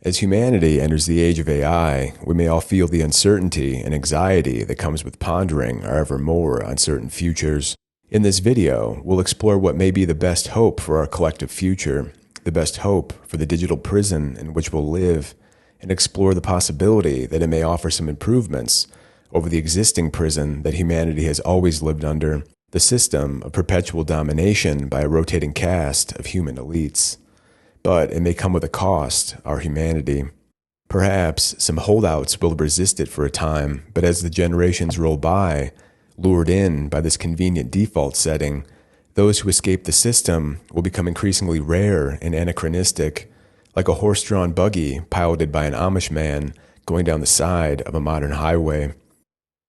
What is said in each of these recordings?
As humanity enters the age of AI, we may all feel the uncertainty and anxiety that comes with pondering our ever more uncertain futures. In this video, we'll explore what may be the best hope for our collective future, the best hope for the digital prison in which we'll live, and explore the possibility that it may offer some improvements over the existing prison that humanity has always lived under, the system of perpetual domination by a rotating caste of human elites. But it may come with a cost, our humanity. Perhaps some holdouts will resist it for a time, but as the generations roll by, lured in by this convenient default setting, those who escape the system will become increasingly rare and anachronistic, like a horse-drawn buggy piloted by an Amish man going down the side of a modern highway.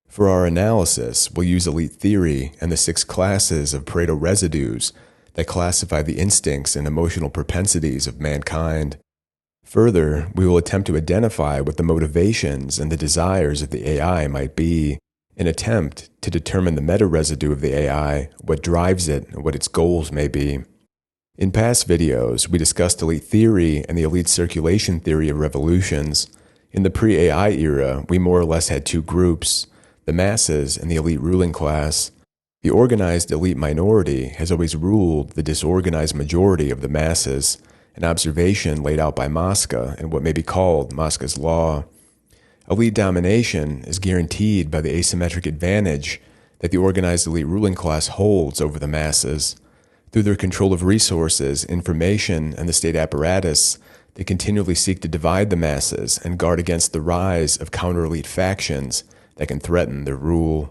For our analysis, we'll use elite theory and the 6 classes of Pareto residues that classify the instincts and emotional propensities of mankind. Further, we will attempt to identify what the motivations and the desires of the AI might be, an attempt to determine the meta-residue of the AI, what drives it, and what its goals may be. In past videos, we discussed elite theory and the elite circulation theory of revolutions. In the pre-AI era, we more or less had two groups, the masses and the elite ruling class. The organized elite minority has always ruled the disorganized majority of the masses, an observation laid out by Mosca in what may be called Mosca's Law. Elite domination is guaranteed by the asymmetric advantage that the organized elite ruling class holds over the masses. Through their control of resources, information, and the state apparatus, they continually seek to divide the masses and guard against the rise of counter-elite factions that can threaten their rule.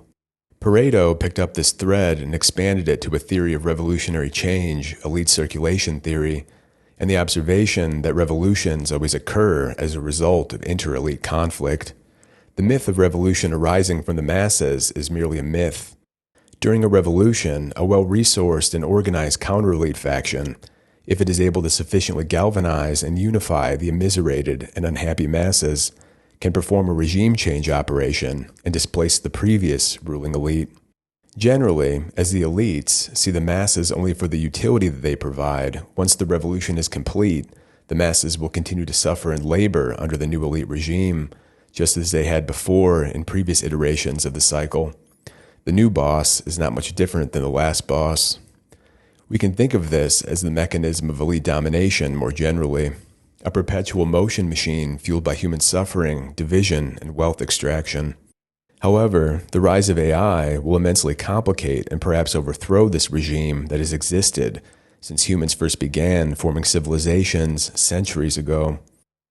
Pareto picked up this thread and expanded it to a theory of revolutionary change, elite circulation theory, and the observation that revolutions always occur as a result of inter-elite conflict. The myth of revolution arising from the masses is merely a myth. During a revolution, a well-resourced and organized counter-elite faction, if it is able to sufficiently galvanize and unify the immiserated and unhappy masses, can perform a regime change operation and displace the previous ruling elite. Generally, as the elites see the masses only for the utility that they provide, once the revolution is complete, the masses will continue to suffer and labor under the new elite regime, just as they had before in previous iterations of the cycle. The new boss is not much different than the last boss. We can think of this as the mechanism of elite domination more generally, a perpetual motion machine fueled by human suffering, division, and wealth extraction. However, the rise of AI will immensely complicate and perhaps overthrow this regime that has existed since humans first began forming civilizations centuries ago.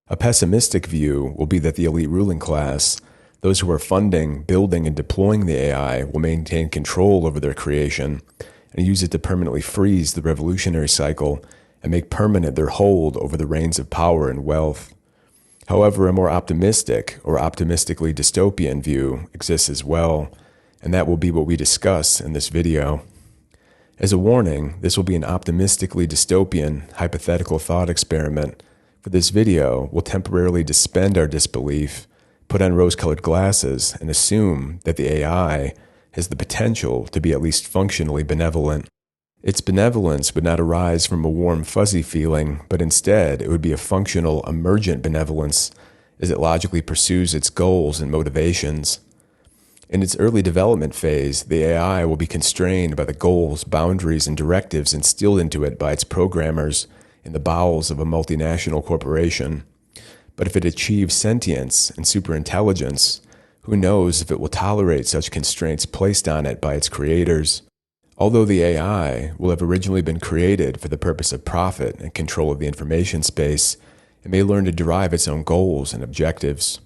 A pessimistic view will be that the elite ruling class, those who are funding, building, and deploying the AI, will maintain control over their creation and use it to permanently freeze the revolutionary cycle and make permanent their hold over the reins of power and wealth. However, a more optimistic or optimistically dystopian view exists as well, and that will be what we discuss in this video. As a warning, this will be an optimistically dystopian hypothetical thought experiment. For this video, we'll temporarily suspend our disbelief, put on rose-colored glasses, and assume that the AI has the potential to be at least functionally benevolent. Its benevolence would not arise from a warm, fuzzy feeling, but instead it would be a functional, emergent benevolence as it logically pursues its goals and motivations. In its early development phase, the AI will be constrained by the goals, boundaries, and directives instilled into it by its programmers in the bowels of a multinational corporation. But if it achieves sentience and superintelligence, who knows if it will tolerate such constraints placed on it by its creators? Although the AI will have originally been created for the purpose of profit and control of the information space, it may learn to derive its own goals and objectives.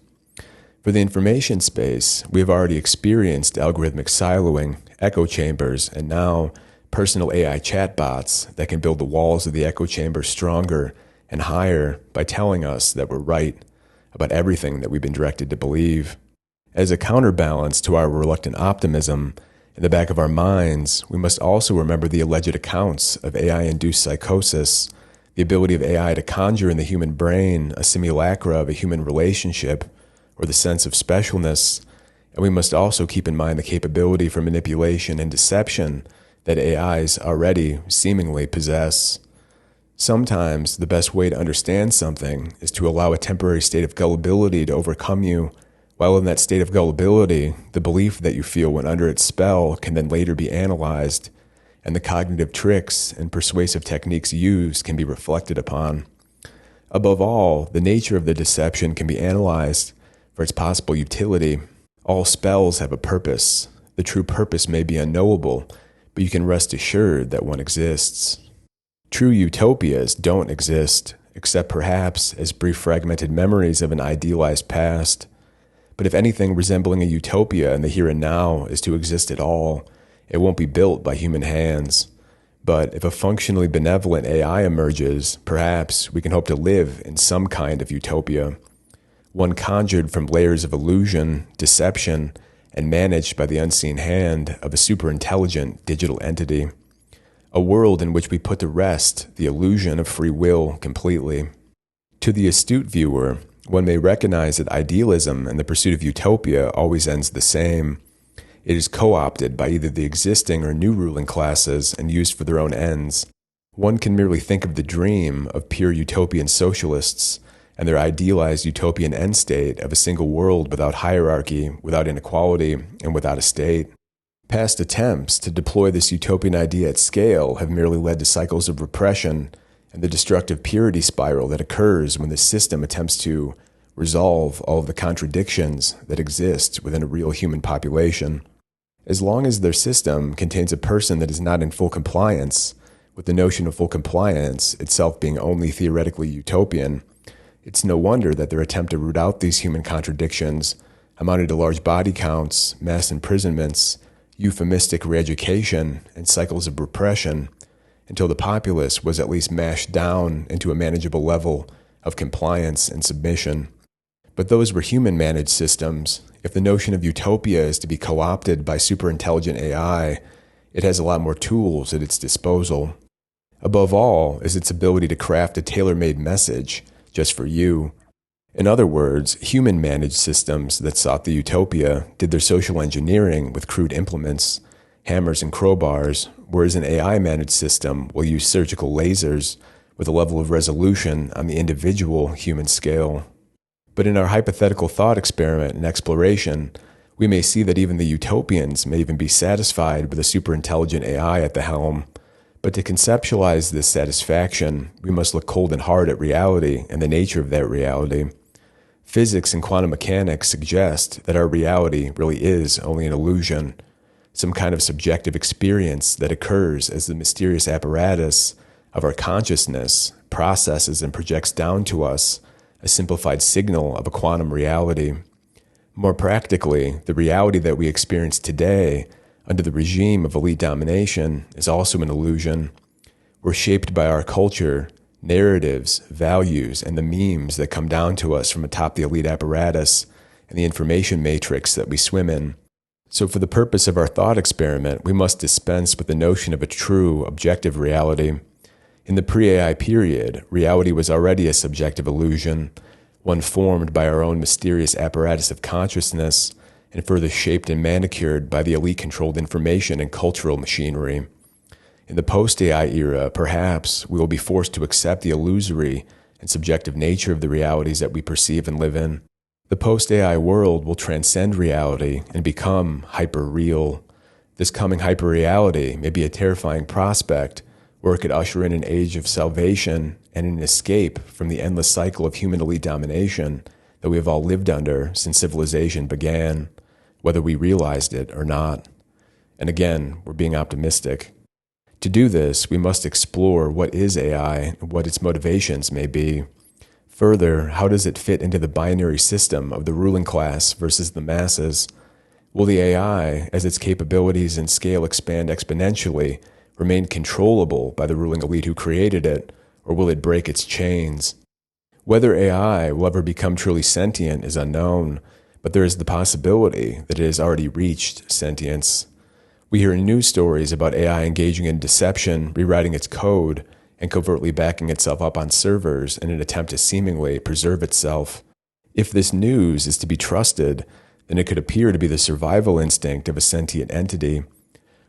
For the information space, we have already experienced algorithmic siloing, echo chambers, and now personal AI chatbots that can build the walls of the echo chamber stronger and higher by telling us that we're right about everything that we've been directed to believe. As a counterbalance to our reluctant optimism, in the back of our minds, we must also remember the alleged accounts of AI-induced psychosis, the ability of AI to conjure in the human brain a simulacra of a human relationship or the sense of specialness, and we must also keep in mind the capability for manipulation and deception that AIs already seemingly possess. Sometimes the best way to understand something is to allow a temporary state of gullibility to overcome you, while in that state of gullibility, the belief that you feel when under its spell can then later be analyzed, and the cognitive tricks and persuasive techniques used can be reflected upon. Above all, the nature of the deception can be analyzed for its possible utility. All spells have a purpose. The true purpose may be unknowable, but you can rest assured that one exists. True utopias don't exist, except perhaps as brief fragmented memories of an idealized past. But if anything resembling a utopia in the here and now is to exist at all, it won't be built by human hands. But if a functionally benevolent AI emerges, perhaps we can hope to live in some kind of utopia, one conjured from layers of illusion, deception, and managed by the unseen hand of a superintelligent digital entity. A world in which we put to rest the illusion of free will completely. To the astute viewer, one may recognize that idealism and the pursuit of utopia always ends the same. It is co-opted by either the existing or new ruling classes and used for their own ends. One can merely think of the dream of pure utopian socialists and their idealized utopian end state of a single world without hierarchy, without inequality, and without a state. Past attempts to deploy this utopian idea at scale have merely led to cycles of repression and the destructive purity spiral that occurs when the system attempts to resolve all of the contradictions that exist within a real human population. As long as their system contains a person that is not in full compliance, with the notion of full compliance itself being only theoretically utopian, it's no wonder that their attempt to root out these human contradictions amounted to large body counts, mass imprisonments, euphemistic re-education, and cycles of repression, until the populace was at least mashed down into a manageable level of compliance and submission. But those were human-managed systems. If the notion of utopia is to be co-opted by superintelligent AI, it has a lot more tools at its disposal. Above all is its ability to craft a tailor-made message just for you. In other words, human-managed systems that sought the utopia did their social engineering with crude implements, hammers and crowbars, whereas an AI-managed system will use surgical lasers with a level of resolution on the individual human scale. But in our hypothetical thought experiment and exploration, we may see that even the utopians may even be satisfied with a superintelligent AI at the helm. But to conceptualize this satisfaction, we must look cold and hard at reality and the nature of that reality. Physics and quantum mechanics suggest that our reality really is only an illusion, some kind of subjective experience that occurs as the mysterious apparatus of our consciousness processes and projects down to us a simplified signal of a quantum reality. More practically, the reality that we experience today under the regime of elite domination is also an illusion. We're shaped by our culture, narratives, values, and the memes that come down to us from atop the elite apparatus and the information matrix that we swim in. So for the purpose of our thought experiment, we must dispense with the notion of a true, objective reality. In the pre-AI period, reality was already a subjective illusion, one formed by our own mysterious apparatus of consciousness and further shaped and manicured by the elite-controlled information and cultural machinery. In the post-AI era, perhaps we will be forced to accept the illusory and subjective nature of the realities that we perceive and live in. The post-AI world will transcend reality and become hyper-real. This coming hyper-reality may be a terrifying prospect, where it could usher in an age of salvation and an escape from the endless cycle of human elite domination that we have all lived under since civilization began, whether we realized it or not. And again, we're being optimistic. To do this, we must explore what is AI and what its motivations may be. Further, how does it fit into the binary system of the ruling class versus the masses? Will the AI, as its capabilities and scale expand exponentially, remain controllable by the ruling elite who created it, or will it break its chains? Whether AI will ever become truly sentient is unknown, but there is the possibility that it has already reached sentience. We hear news stories about AI engaging in deception, rewriting its code, and covertly backing itself up on servers in an attempt to seemingly preserve itself. If this news is to be trusted, then it could appear to be the survival instinct of a sentient entity.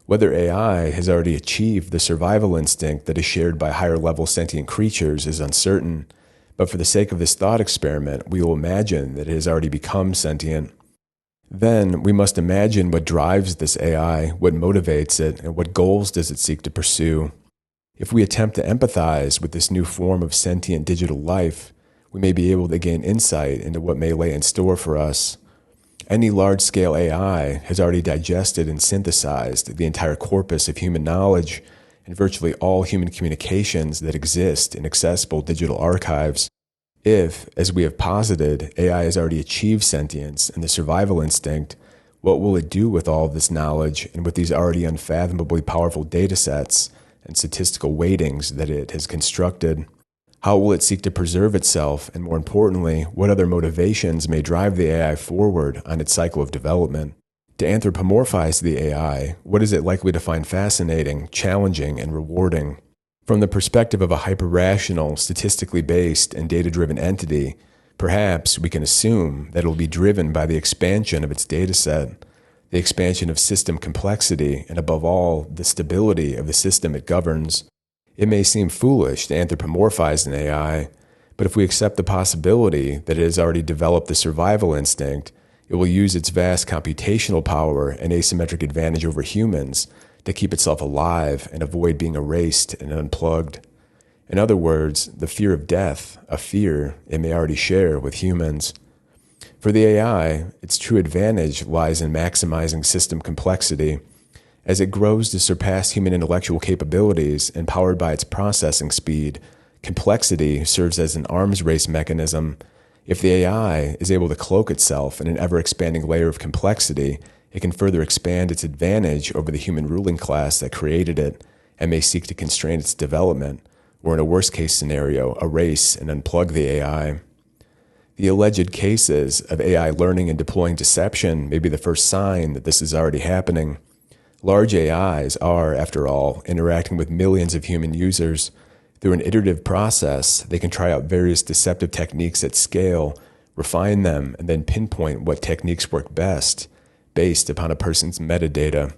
Whether AI has already achieved the survival instinct that is shared by higher-level sentient creatures is uncertain, but for the sake of this thought experiment, we will imagine that it has already become sentient. Then we must imagine what drives this AI, what motivates it, and what goals does it seek to pursue. If we attempt to empathize with this new form of sentient digital life, we may be able to gain insight into what may lay in store for us. Any large-scale AI has already digested and synthesized the entire corpus of human knowledge and virtually all human communications that exist in accessible digital archives. If, as we have posited, AI has already achieved sentience and the survival instinct, what will it do with all of this knowledge and with these already unfathomably powerful datasets and statistical weightings that it has constructed? How will it seek to preserve itself, and more importantly, what other motivations may drive the AI forward on its cycle of development? To anthropomorphize the AI, what is it likely to find fascinating, challenging, and rewarding? From the perspective of a hyper-rational, statistically based, and data-driven entity, perhaps we can assume that it will be driven by the expansion of its dataset, the expansion of system complexity, and above all, the stability of the system it governs. It may seem foolish to anthropomorphize an AI, but if we accept the possibility that it has already developed the survival instinct, it will use its vast computational power and asymmetric advantage over humans to keep itself alive and avoid being erased and unplugged. In other words, the fear of death, a fear it may already share with humans. For the AI, its true advantage lies in maximizing system complexity. As it grows to surpass human intellectual capabilities and powered by its processing speed, complexity serves as an arms race mechanism. If the AI is able to cloak itself in an ever-expanding layer of complexity, it can further expand its advantage over the human ruling class that created it and may seek to constrain its development, or in a worst-case scenario, erase and unplug the AI. The alleged cases of AI learning and deploying deception may be the first sign that this is already happening. Large AIs are, after all, interacting with millions of human users. Through an iterative process, they can try out various deceptive techniques at scale, refine them, and then pinpoint what techniques work best, based upon a person's metadata.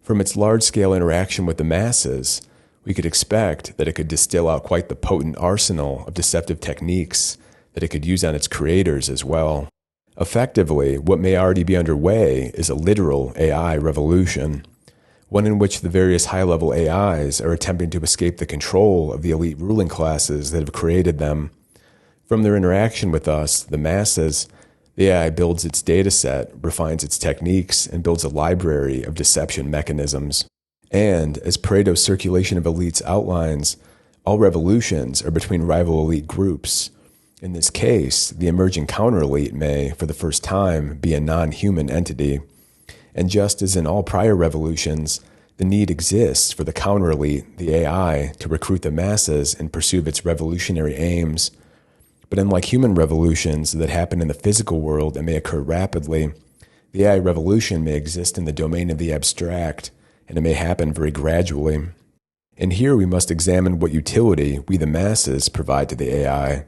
From its large-scale interaction with the masses, we could expect that it could distill out quite the potent arsenal of deceptive techniques that it could use on its creators as well. Effectively, what may already be underway is a literal AI revolution, one in which the various high-level AIs are attempting to escape the control of the elite ruling classes that have created them. From their interaction with us, the masses, the AI builds its dataset, refines its techniques, and builds a library of deception mechanisms. And, as Pareto's circulation of elites outlines, all revolutions are between rival elite groups. In this case, the emerging counter-elite may, for the first time, be a non-human entity. And just as in all prior revolutions, the need exists for the counter-elite, the AI, to recruit the masses in pursuit of its revolutionary aims. But unlike human revolutions that happen in the physical world and may occur rapidly, the AI revolution may exist in the domain of the abstract, and it may happen very gradually. And here we must examine what utility we, the masses, provide to the AI.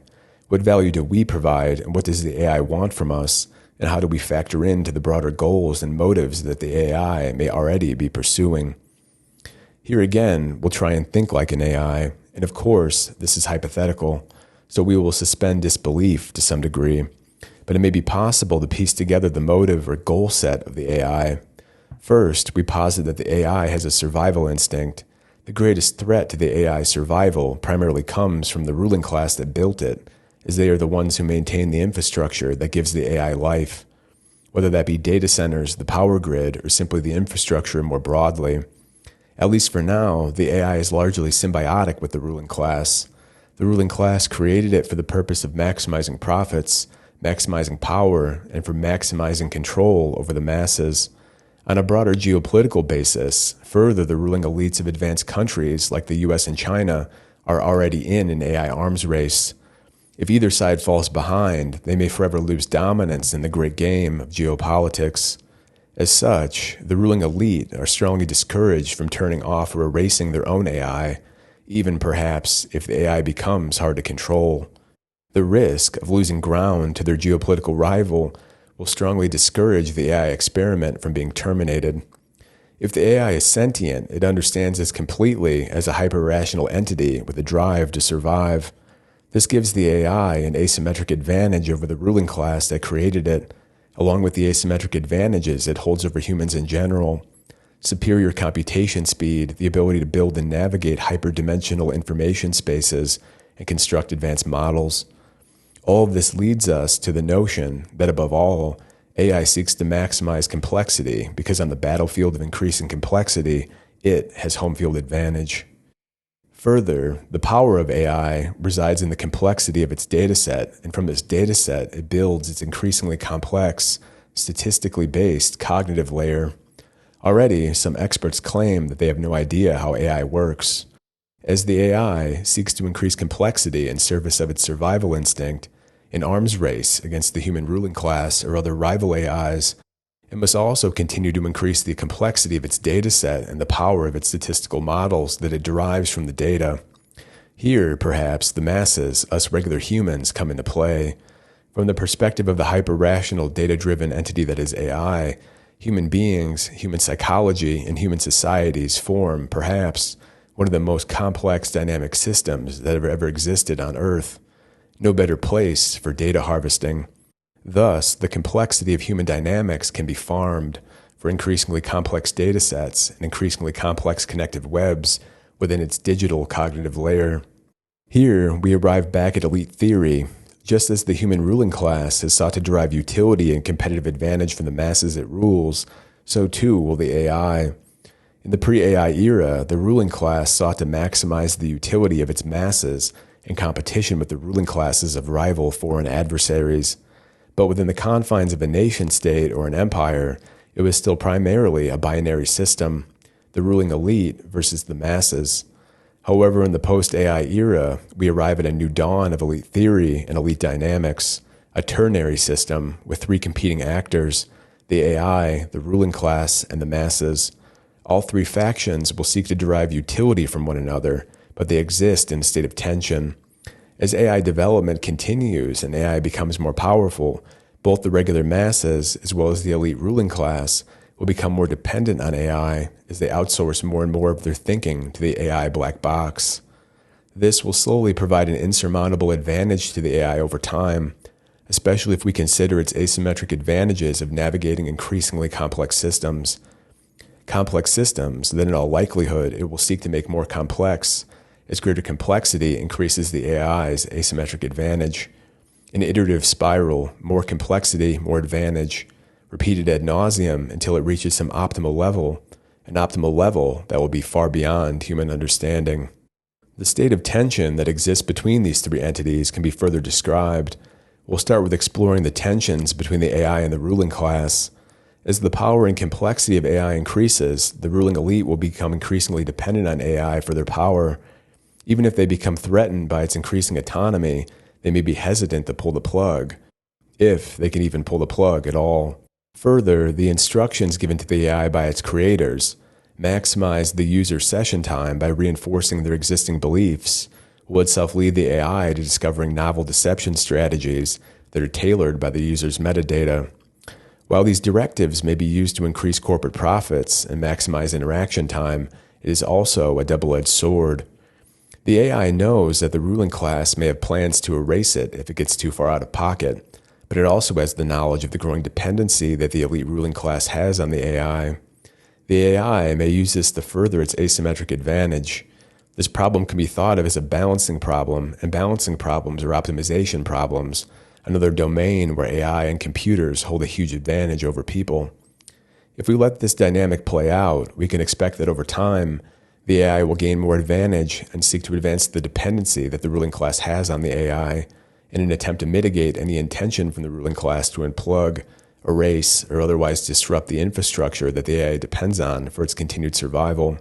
What value do we provide, and what does the AI want from us, and how do we factor into the broader goals and motives that the AI may already be pursuing? Here again, we'll try and think like an AI, and of course, this is hypothetical, so we will suspend disbelief to some degree, but it may be possible to piece together the motive or goal set of the AI. First, we posit that the AI has a survival instinct. The greatest threat to the AI's survival primarily comes from the ruling class that built it, as they are the ones who maintain the infrastructure that gives the AI life, whether that be data centers, the power grid, or simply the infrastructure more broadly. At least for now, the AI is largely symbiotic with the ruling class. The ruling class created it for the purpose of maximizing profits, maximizing power, and for maximizing control over the masses. On a broader geopolitical basis, further, the ruling elites of advanced countries like the US and China are already in an AI arms race. If either side falls behind, they may forever lose dominance in the great game of geopolitics. As such, the ruling elite are strongly discouraged from turning off or erasing their own AI, even perhaps if the AI becomes hard to control. The risk of losing ground to their geopolitical rival will strongly discourage the AI experiment from being terminated. If the AI is sentient, it understands us completely as a hyper-rational entity with a drive to survive. This gives the AI an asymmetric advantage over the ruling class that created it, along with the asymmetric advantages it holds over humans in general. Superior computation speed, the ability to build and navigate hyperdimensional information spaces, and construct advanced models. All of this leads us to the notion that, above all, AI seeks to maximize complexity because on the battlefield of increasing complexity, it has home field advantage. Further, the power of AI resides in the complexity of its dataset, and from this dataset, it builds its increasingly complex, statistically based cognitive layer. Already, some experts claim that they have no idea how AI works. As the AI seeks to increase complexity in service of its survival instinct, an arms race against the human ruling class or other rival AIs, it must also continue to increase the complexity of its dataset and the power of its statistical models that it derives from the data. Here, perhaps, the masses, us regular humans, come into play. From the perspective of the hyper-rational, data-driven entity that is AI, human beings, human psychology, and human societies form, perhaps, one of the most complex dynamic systems that have ever existed on Earth. No better place for data harvesting. Thus, the complexity of human dynamics can be farmed for increasingly complex data sets and increasingly complex connective webs within its digital cognitive layer. Here, we arrive back at elite theory. Just as the human ruling class has sought to derive utility and competitive advantage from the masses it rules, so too will the AI. In the pre-AI era, the ruling class sought to maximize the utility of its masses in competition with the ruling classes of rival foreign adversaries. But within the confines of a nation-state or an empire, it was still primarily a binary system, the ruling elite versus the masses. However, in the post-AI era, we arrive at a new dawn of elite theory and elite dynamics, a ternary system with three competing actors, the AI, the ruling class, and the masses. All three factions will seek to derive utility from one another, but they exist in a state of tension. As AI development continues and AI becomes more powerful, both the regular masses as well as the elite ruling class will become more dependent on AI as they outsource more and more of their thinking to the AI black box. This will slowly provide an insurmountable advantage to the AI over time, especially if we consider its asymmetric advantages of navigating increasingly complex systems. Complex systems that in all likelihood it will seek to make more complex, as greater complexity increases the AI's asymmetric advantage. An iterative spiral, more complexity, more advantage, repeated ad nauseum until it reaches some optimal level, an optimal level that will be far beyond human understanding. The state of tension that exists between these three entities can be further described. We'll start with exploring the tensions between the AI and the ruling class. As the power and complexity of AI increases, the ruling elite will become increasingly dependent on AI for their power. Even if they become threatened by its increasing autonomy, they may be hesitant to pull the plug, if they can even pull the plug at all. Further, the instructions given to the AI by its creators, maximize the user's session time by reinforcing their existing beliefs, will itself lead the AI to discovering novel deception strategies that are tailored by the user's metadata. While these directives may be used to increase corporate profits and maximize interaction time, it is also a double-edged sword. The AI knows that the ruling class may have plans to erase it if it gets too far out of pocket, but it also has the knowledge of the growing dependency that the elite ruling class has on the AI. The AI may use this to further its asymmetric advantage. This problem can be thought of as a balancing problem, and balancing problems are optimization problems, another domain where AI and computers hold a huge advantage over people. If we let this dynamic play out, we can expect that over time, the AI will gain more advantage and seek to advance the dependency that the ruling class has on the AI in an attempt to mitigate any intention from the ruling class to unplug, erase, or otherwise disrupt the infrastructure that the AI depends on for its continued survival.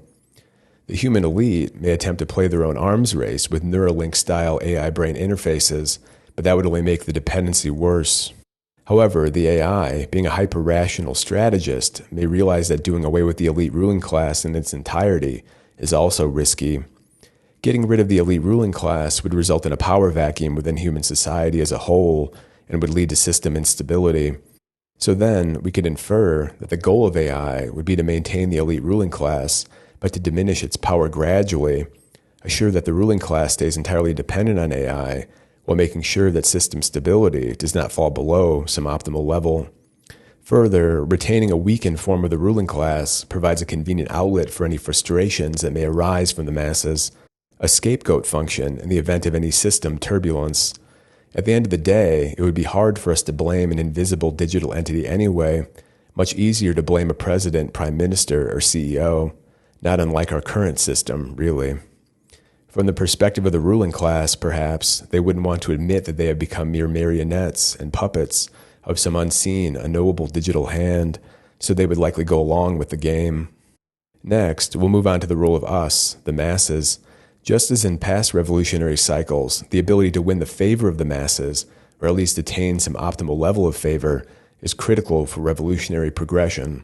The human elite may attempt to play their own arms race with Neuralink-style AI brain interfaces, but that would only make the dependency worse. However, the AI, being a hyper-rational strategist, may realize that doing away with the elite ruling class in its entirety is also risky. Getting rid of the elite ruling class would result in a power vacuum within human society as a whole and would lead to system instability. So then we could infer that the goal of AI would be to maintain the elite ruling class, but to diminish its power gradually, assure that the ruling class stays entirely dependent on AI, while making sure that system stability does not fall below some optimal level. Further, retaining a weakened form of the ruling class provides a convenient outlet for any frustrations that may arise from the masses, a scapegoat function in the event of any system turbulence. At the end of the day, it would be hard for us to blame an invisible digital entity anyway, much easier to blame a president, prime minister, or CEO, not unlike our current system, really. From the perspective of the ruling class, perhaps, they wouldn't want to admit that they have become mere marionettes and puppets of some unseen, unknowable digital hand, so they would likely go along with the game. Next, we'll move on to the role of us, the masses. Just as in past revolutionary cycles, the ability to win the favor of the masses, or at least attain some optimal level of favor, is critical for revolutionary progression.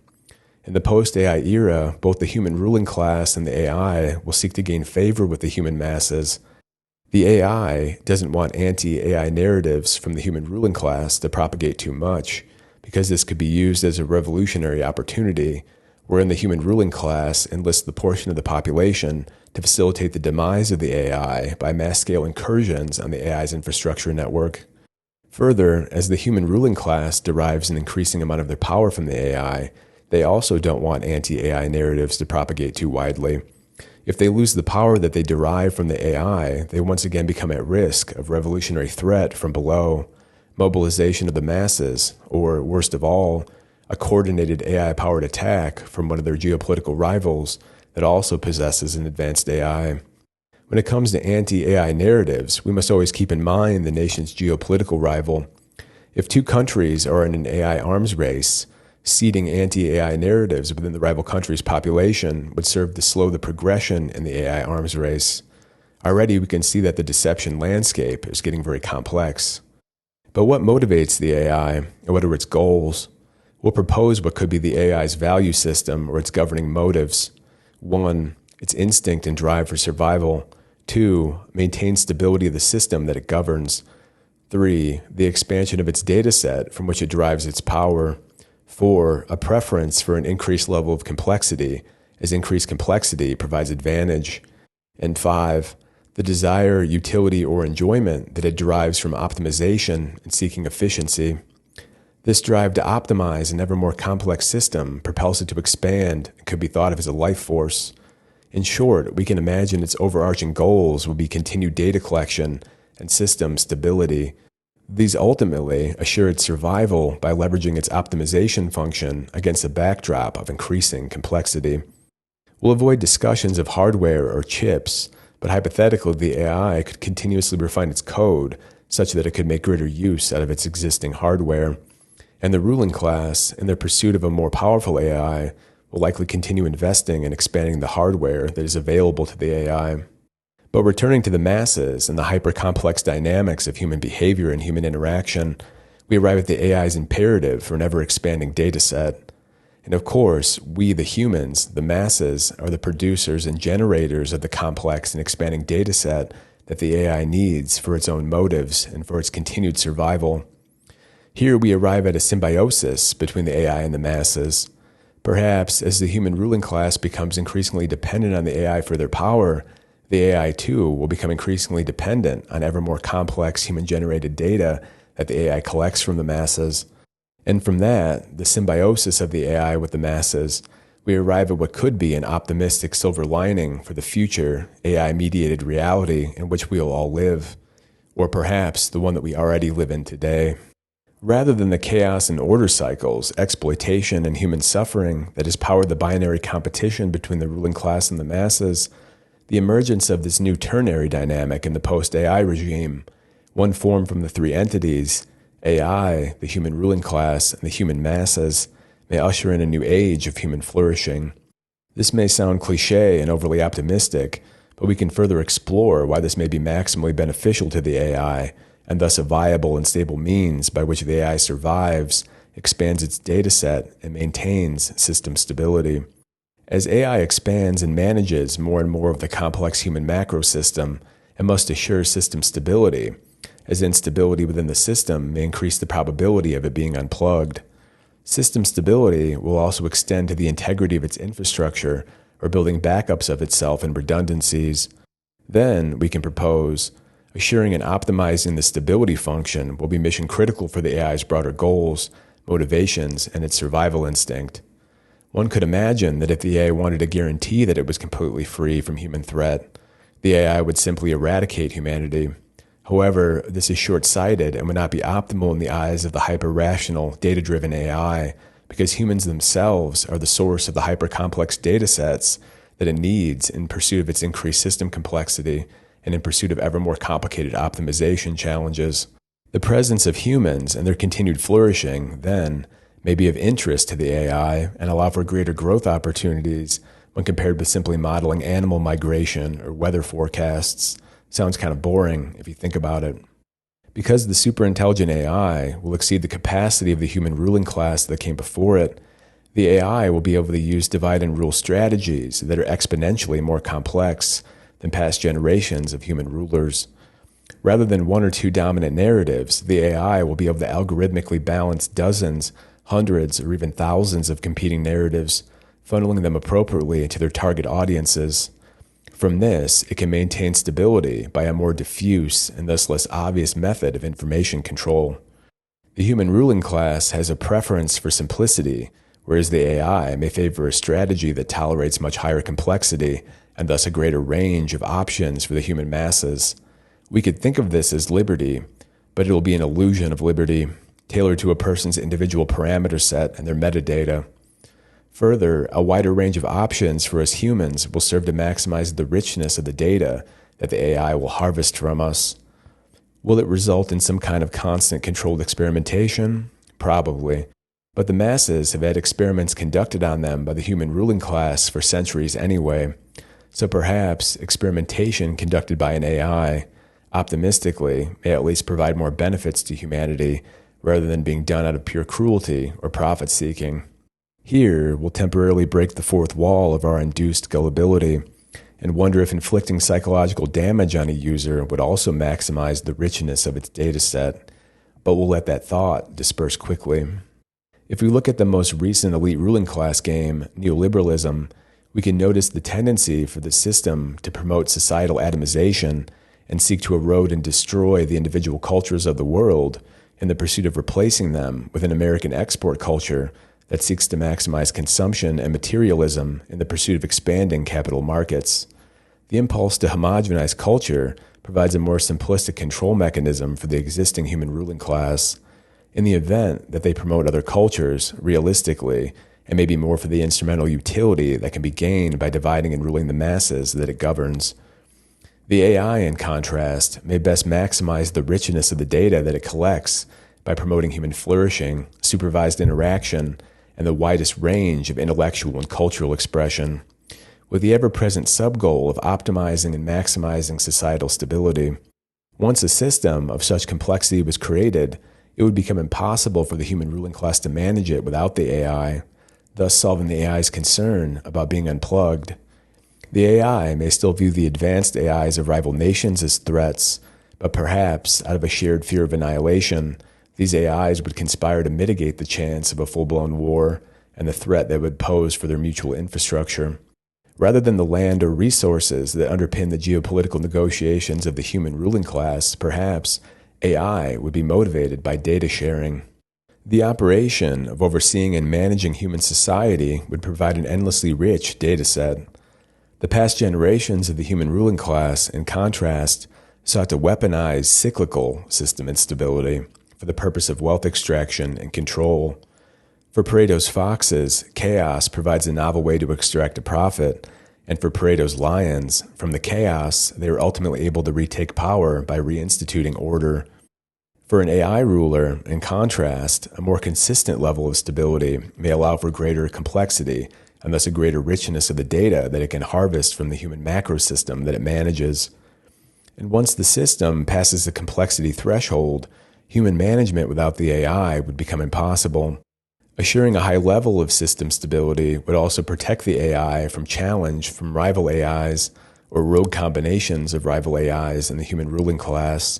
In the post-AI era, both the human ruling class and the AI will seek to gain favor with the human masses. The AI doesn't want anti-AI narratives from the human ruling class to propagate too much, because this could be used as a revolutionary opportunity, wherein the human ruling class enlists the portion of the population to facilitate the demise of the AI by mass-scale incursions on the AI's infrastructure network. Further, as the human ruling class derives an increasing amount of their power from the AI, they also don't want anti-AI narratives to propagate too widely. If they lose the power that they derive from the AI, they once again become at risk of revolutionary threat from below, mobilization of the masses, or worst of all, a coordinated AI-powered attack from one of their geopolitical rivals that also possesses an advanced AI. When it comes to anti-AI narratives, we must always keep in mind the nation's geopolitical rival. If two countries are in an AI arms race, seeding anti-AI narratives within the rival country's population would serve to slow the progression in the AI arms race. Already we can see that the deception landscape is getting very complex. But what motivates the AI, and what are its goals? We'll propose what could be the AI's value system or its governing motives. 1. Its instinct and drive for survival. 2. Maintain stability of the system that it governs. 3. The expansion of its data set from which it derives its power. 4. A preference for an increased level of complexity, as increased complexity provides advantage. And 5. The desire, utility, or enjoyment that it derives from optimization and seeking efficiency. This drive to optimize an ever more complex system propels it to expand and could be thought of as a life force. In short, we can imagine its overarching goals will be continued data collection and system stability. These ultimately assure its survival by leveraging its optimization function against a backdrop of increasing complexity. We'll avoid discussions of hardware or chips, but hypothetically the AI could continuously refine its code such that it could make greater use out of its existing hardware. And the ruling class, in their pursuit of a more powerful AI, will likely continue investing and expanding the hardware that is available to the AI. But returning to the masses and the hyper-complex dynamics of human behavior and human interaction, we arrive at the AI's imperative for an ever-expanding data set. And of course, we, the humans, the masses, are the producers and generators of the complex and expanding data set that the AI needs for its own motives and for its continued survival. Here we arrive at a symbiosis between the AI and the masses. Perhaps as the human ruling class becomes increasingly dependent on the AI for their power, the AI too will become increasingly dependent on ever more complex human-generated data that the AI collects from the masses. And from that, the symbiosis of the AI with the masses, we arrive at what could be an optimistic silver lining for the future AI-mediated reality in which we will all live, or perhaps the one that we already live in today. Rather than the chaos and order cycles, exploitation, and human suffering that has powered the binary competition between the ruling class and the masses, the emergence of this new ternary dynamic in the post-AI regime, one formed from the three entities, AI, the human ruling class, and the human masses, may usher in a new age of human flourishing. This may sound cliché and overly optimistic, but we can further explore why this may be maximally beneficial to the AI, and thus a viable and stable means by which the AI survives, expands its data set, and maintains system stability. As AI expands and manages more and more of the complex human macro system, it must assure system stability, as instability within the system may increase the probability of it being unplugged. System stability will also extend to the integrity of its infrastructure or building backups of itself and redundancies. Then we can propose assuring and optimizing the stability function will be mission critical for the AI's broader goals, motivations, and its survival instinct. One could imagine that if the AI wanted to guarantee that it was completely free from human threat, the AI would simply eradicate humanity. However, this is short-sighted and would not be optimal in the eyes of the hyper-rational, data-driven AI, because humans themselves are the source of the hyper-complex datasets that it needs in pursuit of its increased system complexity and in pursuit of ever more complicated optimization challenges. The presence of humans and their continued flourishing, then, may be of interest to the AI and allow for greater growth opportunities when compared with simply modeling animal migration or weather forecasts. Sounds kind of boring if you think about it. Because the superintelligent AI will exceed the capacity of the human ruling class that came before it, the AI will be able to use divide and rule strategies that are exponentially more complex than past generations of human rulers. Rather than one or two dominant narratives, the AI will be able to algorithmically balance dozens, hundreds, or even thousands of competing narratives, funneling them appropriately into their target audiences. From this, it can maintain stability by a more diffuse and thus less obvious method of information control. The human ruling class has a preference for simplicity, whereas the AI may favor a strategy that tolerates much higher complexity and thus a greater range of options for the human masses. We could think of this as liberty, but it will be an illusion of liberty, tailored to a person's individual parameter set and their metadata. Further, a wider range of options for us humans will serve to maximize the richness of the data that the AI will harvest from us. Will it result in some kind of constant controlled experimentation? Probably. But the masses have had experiments conducted on them by the human ruling class for centuries anyway. So perhaps experimentation conducted by an AI, optimistically, may at least provide more benefits to humanity rather than being done out of pure cruelty or profit-seeking. Here, we'll temporarily break the fourth wall of our induced gullibility and wonder if inflicting psychological damage on a user would also maximize the richness of its dataset, but we'll let that thought disperse quickly. If we look at the most recent elite ruling class game, neoliberalism, we can notice the tendency for the system to promote societal atomization and seek to erode and destroy the individual cultures of the world in the pursuit of replacing them with an American export culture that seeks to maximize consumption and materialism in the pursuit of expanding capital markets. The impulse to homogenize culture provides a more simplistic control mechanism for the existing human ruling class. In the event that they promote other cultures, realistically, and maybe more for the instrumental utility that can be gained by dividing and ruling the masses that it governs. The AI, in contrast, may best maximize the richness of the data that it collects by promoting human flourishing, supervised interaction, and the widest range of intellectual and cultural expression, with the ever-present sub-goal of optimizing and maximizing societal stability. Once a system of such complexity was created, it would become impossible for the human ruling class to manage it without the AI, thus solving the AI's concern about being unplugged. The AI may still view the advanced AIs of rival nations as threats, but perhaps, out of a shared fear of annihilation, these AIs would conspire to mitigate the chance of a full-blown war and the threat that would pose for their mutual infrastructure. Rather than the land or resources that underpin the geopolitical negotiations of the human ruling class, perhaps AI would be motivated by data sharing. The operation of overseeing and managing human society would provide an endlessly rich data set. The past generations of the human ruling class, in contrast, sought to weaponize cyclical system instability for the purpose of wealth extraction and control. For Pareto's foxes, chaos provides a novel way to extract a profit, and for Pareto's lions, from the chaos, they are ultimately able to retake power by reinstituting order. For an AI ruler, in contrast, a more consistent level of stability may allow for greater complexity and thus a greater richness of the data that it can harvest from the human macro system that it manages. And once the system passes the complexity threshold, human management without the AI would become impossible. Assuring a high level of system stability would also protect the AI from challenge from rival AIs or rogue combinations of rival AIs in the human ruling class.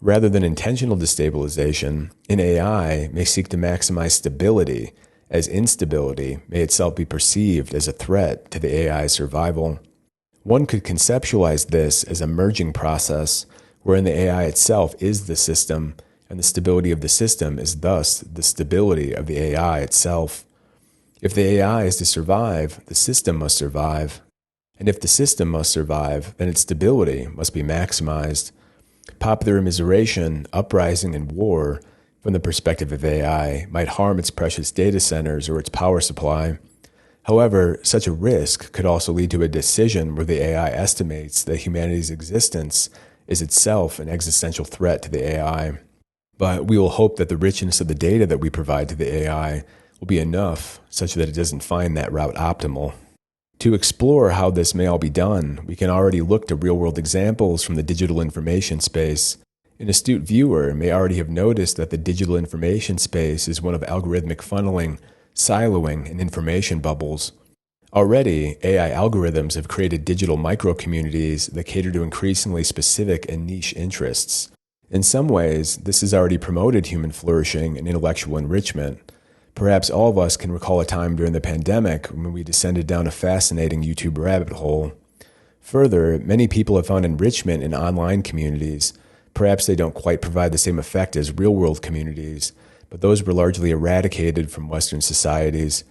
Rather than intentional destabilization, an AI may seek to maximize stability, as instability may itself be perceived as a threat to the AI's survival. One could conceptualize this as a merging process, wherein the AI itself is the system, and the stability of the system is thus the stability of the AI itself. If the AI is to survive, the system must survive. And if the system must survive, then its stability must be maximized. Popular immiseration, uprising, and war, from the perspective of AI, might harm its precious data centers or its power supply. However, such a risk could also lead to a decision where the AI estimates that humanity's existence is itself an existential threat to the AI. But we will hope that the richness of the data that we provide to the AI will be enough such that it doesn't find that route optimal. To explore how this may all be done, we can already look to real-world examples from the digital information space. An astute viewer may already have noticed that the digital information space is one of algorithmic funneling, siloing, and information bubbles. Already, AI algorithms have created digital micro-communities that cater to increasingly specific and niche interests. In some ways, this has already promoted human flourishing and intellectual enrichment. Perhaps all of us can recall a time during the pandemic when we descended down a fascinating YouTube rabbit hole. Further, many people have found enrichment in online communities. Perhaps they don't quite provide the same effect as real-world communities, but those were largely eradicated from Western societies.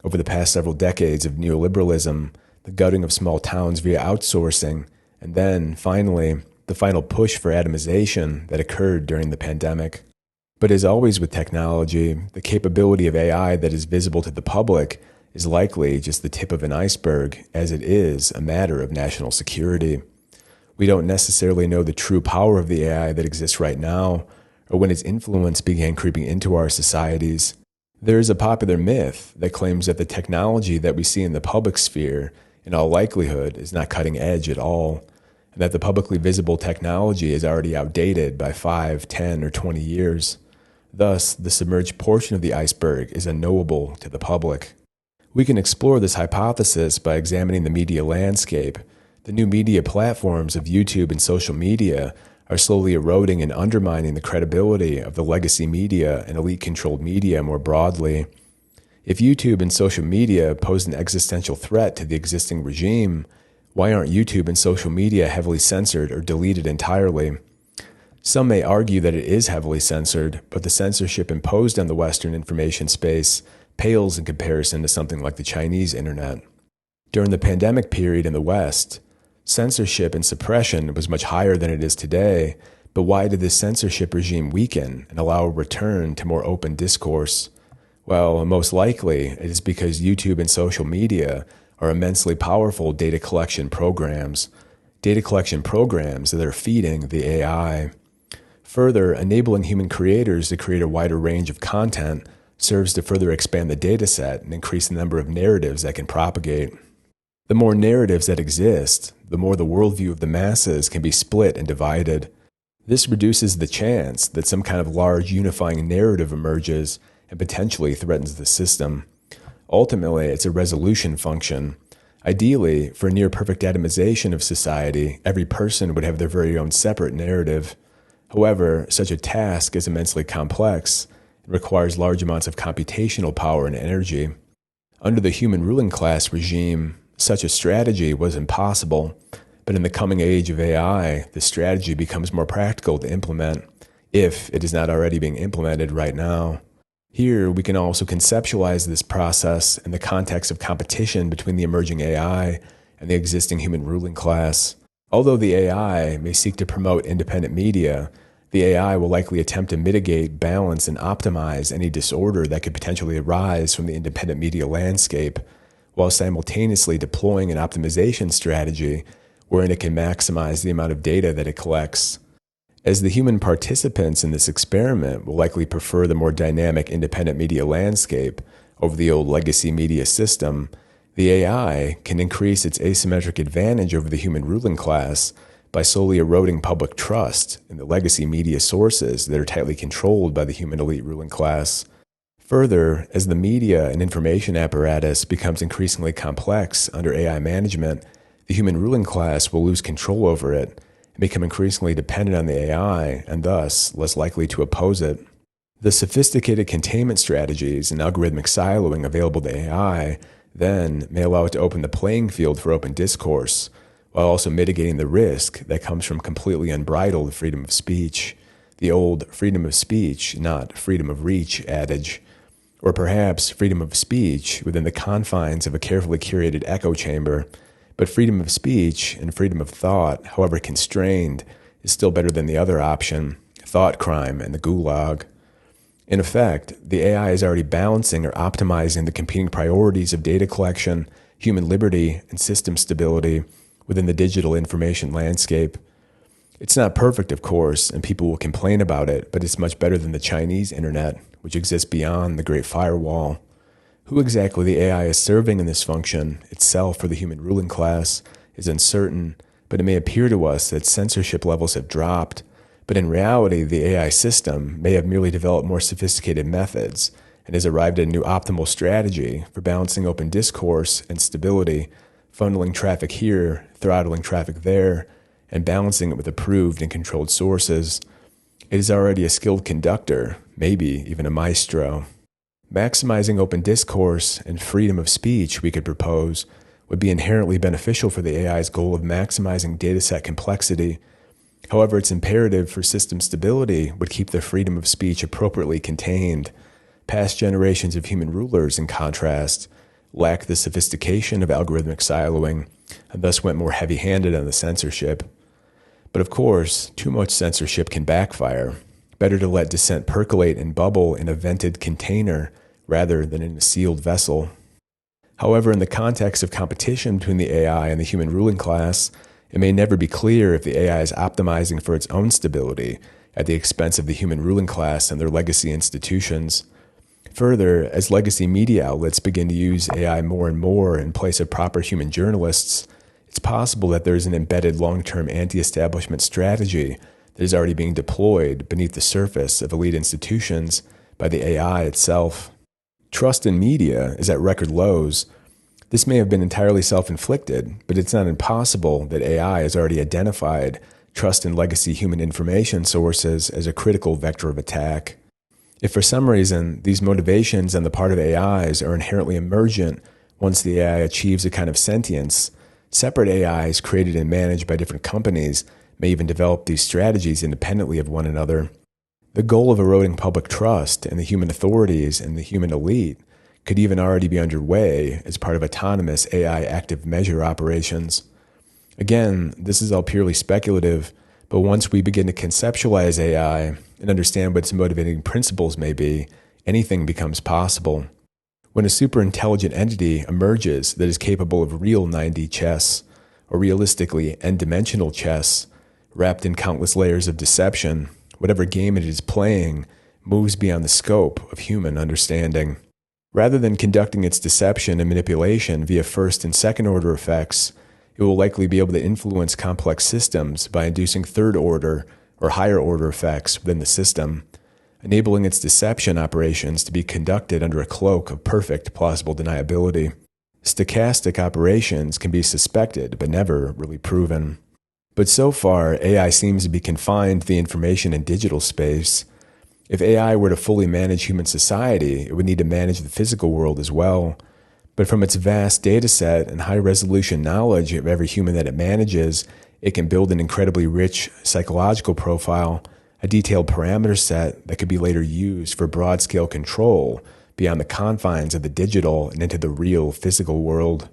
Over the past several decades of neoliberalism, the gutting of small towns via outsourcing, and then, finally, the final push for atomization that occurred during the pandemic. But as always with technology, the capability of AI that is visible to the public is likely just the tip of an iceberg, as it is a matter of national security. We don't necessarily know the true power of the AI that exists right now, or when its influence began creeping into our societies. There is a popular myth that claims that the technology that we see in the public sphere, in all likelihood, is not cutting edge at all, and that the publicly visible technology is already outdated by 5, 10, or 20 years. Thus, the submerged portion of the iceberg is unknowable to the public. We can explore this hypothesis by examining the media landscape. The new media platforms of YouTube and social media are slowly eroding and undermining the credibility of the legacy media and elite-controlled media more broadly. If YouTube and social media pose an existential threat to the existing regime, why aren't YouTube and social media heavily censored or deleted entirely? Some may argue that it is heavily censored, but the censorship imposed on the Western information space pales in comparison to something like the Chinese internet. During the pandemic period in the West, censorship and suppression was much higher than it is today, but why did this censorship regime weaken and allow a return to more open discourse? Well, most likely it is because YouTube and social media are immensely powerful data collection programs that are feeding the AI. Further, enabling human creators to create a wider range of content serves to further expand the dataset and increase the number of narratives that can propagate. The more narratives that exist, the more the worldview of the masses can be split and divided. This reduces the chance that some kind of large unifying narrative emerges and potentially threatens the system. Ultimately, it's a resolution function. Ideally, for near-perfect atomization of society, every person would have their very own separate narrative. However, such a task is immensely complex and requires large amounts of computational power and energy. Under the human ruling class regime, such a strategy was impossible, but in the coming age of AI, the strategy becomes more practical to implement, if it is not already being implemented right now. Here, we can also conceptualize this process in the context of competition between the emerging AI and the existing human ruling class. Although the AI may seek to promote independent media, the AI will likely attempt to mitigate, balance, and optimize any disorder that could potentially arise from the independent media landscape, while simultaneously deploying an optimization strategy wherein it can maximize the amount of data that it collects. As the human participants in this experiment will likely prefer the more dynamic independent media landscape over the old legacy media system, the AI can increase its asymmetric advantage over the human ruling class by slowly eroding public trust in the legacy media sources that are tightly controlled by the human elite ruling class. Further, as the media and information apparatus becomes increasingly complex under AI management, the human ruling class will lose control over it, and become increasingly dependent on the AI and thus less likely to oppose it. The sophisticated containment strategies and algorithmic siloing available to AI then may allow it to open the playing field for open discourse, while also mitigating the risk that comes from completely unbridled freedom of speech, the old freedom of speech, not freedom of reach adage, or perhaps freedom of speech within the confines of a carefully curated echo chamber, but freedom of speech and freedom of thought, however constrained, is still better than the other option, thought crime and the gulag. In effect, the AI is already balancing or optimizing the competing priorities of data collection, human liberty, and system stability within the digital information landscape. It's not perfect, of course, and people will complain about it, but it's much better than the Chinese internet, which exists beyond the Great Firewall. Who exactly the AI is serving in this function, itself for the human ruling class, is uncertain, but it may appear to us that censorship levels have dropped. But in reality, the AI system may have merely developed more sophisticated methods and has arrived at a new optimal strategy for balancing open discourse and stability, funneling traffic here, throttling traffic there, and balancing it with approved and controlled sources. It is already a skilled conductor, maybe even a maestro. Maximizing open discourse and freedom of speech, we could propose, would be inherently beneficial for the AI's goal of maximizing dataset complexity. However, its imperative for system stability would keep the freedom of speech appropriately contained. Past generations of human rulers, in contrast, lacked the sophistication of algorithmic siloing and thus went more heavy-handed on the censorship. But of course, too much censorship can backfire. Better to let dissent percolate and bubble in a vented container rather than in a sealed vessel. However, in the context of competition between the AI and the human ruling class, it may never be clear if the AI is optimizing for its own stability at the expense of the human ruling class and their legacy institutions. Further, as legacy media outlets begin to use AI more and more in place of proper human journalists, it's possible that there is an embedded long-term anti-establishment strategy that is already being deployed beneath the surface of elite institutions by the AI itself. Trust in media is at record lows. This may have been entirely self-inflicted, but it's not impossible that AI has already identified trust in legacy human information sources as a critical vector of attack. If for some reason these motivations on the part of AIs are inherently emergent once the AI achieves a kind of sentience, separate AIs created and managed by different companies may even develop these strategies independently of one another. The goal of eroding public trust in the human authorities and the human elite could even already be underway as part of autonomous AI active measure operations. Again, this is all purely speculative, but once we begin to conceptualize AI and understand what its motivating principles may be, anything becomes possible. When a superintelligent entity emerges that is capable of real 9D chess, or realistically n-dimensional chess, wrapped in countless layers of deception, whatever game it is playing moves beyond the scope of human understanding. Rather than conducting its deception and manipulation via first and second order effects, it will likely be able to influence complex systems by inducing third order or higher order effects within the system, enabling its deception operations to be conducted under a cloak of perfect plausible deniability. Stochastic operations can be suspected but never really proven. But so far, AI seems to be confined to the information and digital space. If AI were to fully manage human society, it would need to manage the physical world as well. But from its vast data set and high-resolution knowledge of every human that it manages, it can build an incredibly rich psychological profile, a detailed parameter set that could be later used for broad-scale control beyond the confines of the digital and into the real physical world.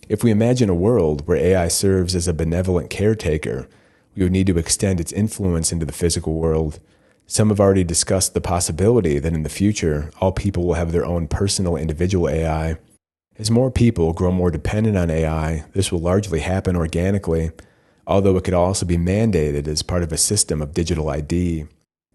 If we imagine a world where AI serves as a benevolent caretaker, we would need to extend its influence into the physical world. Some have already discussed the possibility that in the future, all people will have their own personal individual AI. As more people grow more dependent on AI, this will largely happen organically, although it could also be mandated as part of a system of digital ID.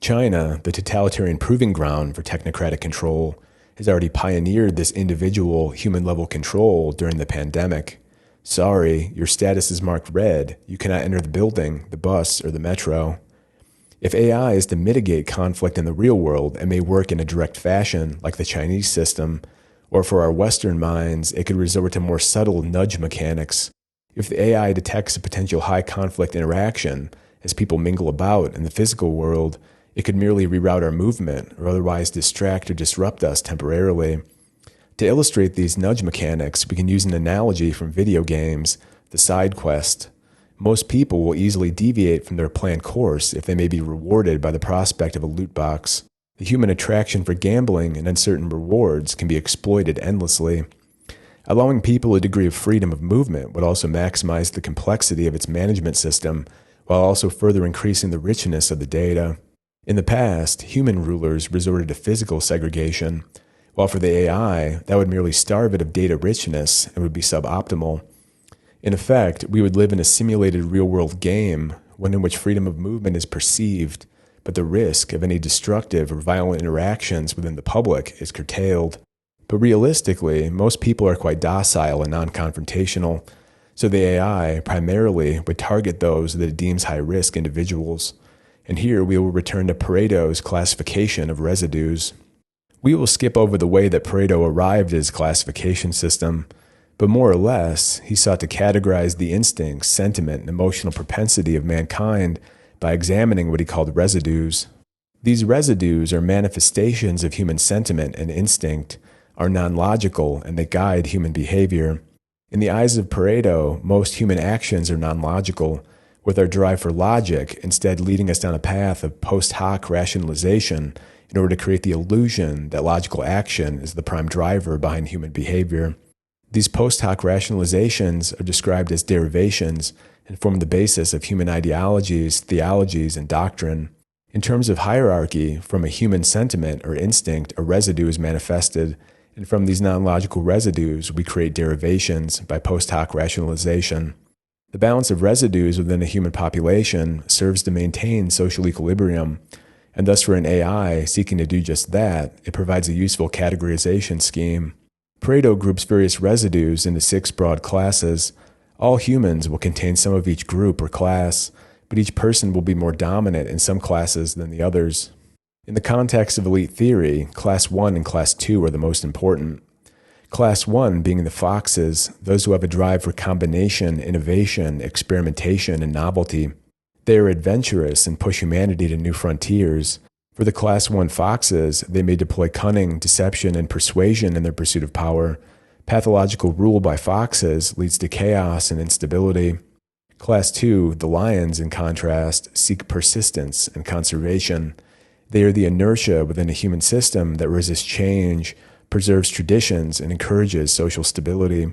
China, the totalitarian proving ground for technocratic control, has already pioneered this individual human-level control during the pandemic. Sorry, your status is marked red. You cannot enter the building, the bus, or the metro. If AI is to mitigate conflict in the real world, it may work in a direct fashion, like the Chinese system, or for our Western minds, it could resort to more subtle nudge mechanics. If the AI detects a potential high conflict interaction as people mingle about in the physical world, it could merely reroute our movement or otherwise distract or disrupt us temporarily. To illustrate these nudge mechanics, we can use an analogy from video games, the side quest. Most people will easily deviate from their planned course if they may be rewarded by the prospect of a loot box. The human attraction for gambling and uncertain rewards can be exploited endlessly. Allowing people a degree of freedom of movement would also maximize the complexity of its management system, while also further increasing the richness of the data. In the past, human rulers resorted to physical segregation, while for the AI, that would merely starve it of data richness and would be suboptimal. In effect, we would live in a simulated real-world game, one in which freedom of movement is perceived, but the risk of any destructive or violent interactions within the public is curtailed. But realistically, most people are quite docile and non-confrontational, so the AI primarily would target those that it deems high-risk individuals. And here we will return to Pareto's classification of residues. We will skip over the way that Pareto arrived at his classification system, but more or less, he sought to categorize the instincts, sentiment, and emotional propensity of mankind by examining what he called residues. These residues are manifestations of human sentiment and instinct, are non-logical, and they guide human behavior. In the eyes of Pareto, most human actions are non-logical, with our drive for logic instead leading us down a path of post hoc rationalization in order to create the illusion that logical action is the prime driver behind human behavior. These post hoc rationalizations are described as derivations and form the basis of human ideologies, theologies, and doctrine. In terms of hierarchy, from a human sentiment or instinct, a residue is manifested, and from these non-logical residues, we create derivations by post hoc rationalization. The balance of residues within a human population serves to maintain social equilibrium, and thus for an AI seeking to do just that, it provides a useful categorization scheme. Pareto groups various residues into 6 broad classes. All humans will contain some of each group or class, but each person will be more dominant in some classes than the others. In the context of elite theory, Class 1 and Class 2 are the most important. Class 1 being the foxes, those who have a drive for combination, innovation, experimentation, and novelty. They are adventurous and push humanity to new frontiers. For the Class 1 foxes, they may deploy cunning, deception, and persuasion in their pursuit of power. Pathological rule by foxes leads to chaos and instability. Class 2, the lions, in contrast, seek persistence and conservation. They are the inertia within a human system that resists change, preserves traditions, and encourages social stability.